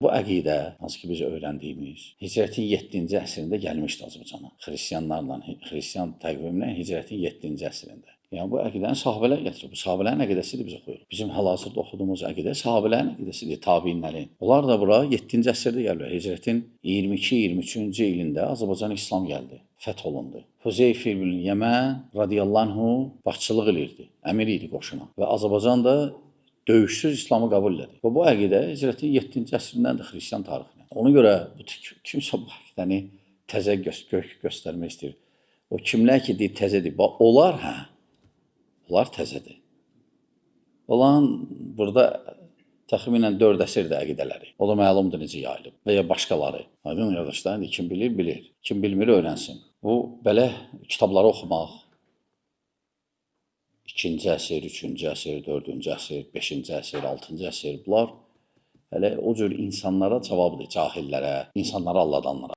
Bu əqidə, hansı ki biz öyrəndiyimiz, Hicrətin 7-ci əsrində gəlmişdi Azərbaycana. Xristian təqvimlə Hicrətin 7-ci əsrində. Yəni bu əqidəni sahabelər gətirib. Bu sahabələrin əqidəsidir biz oxuyuruq. Bizim hal-hazırda oxuduğumuz əqidə sahabələrin əqidəsidir, tabiinlərin. Onlar da bura 7-ci əsrdə gəliblər. Hicrətin 22-23-cü ilində Azərbaycana İslam gəldi, fəth olundu. Huzeyf ibn Yəmən radiyallahu anhu başçılıq edirdi, əmir idi qoşuna və Azərbaycan da döyüşsüz İslamı qəbul edir. Və bu əqidə Hicrətin 7-ci əsrindəndir xristian tarixinə. Ona görə kimsə bu əqidəni təzə göstərmək istəyir. O kimlər ki deyir təzədir, onlar təzədir. Olan burada təxminən 4 əsrdə əqidələri. O da məlumdur necə yayılıb və ya başqaları. Aydın qardaşlar, kim bilir, bilir. Kim bilmir, öyrənsin. Bu belə kitabları oxumaq, 2-ci əsr, 3-cü əsr, 4-cü əsr, 5-ci əsr, 6-cı əsr, bunlar hələ o cür insanlara cavabdır, cahillərə, insanları alladanlara.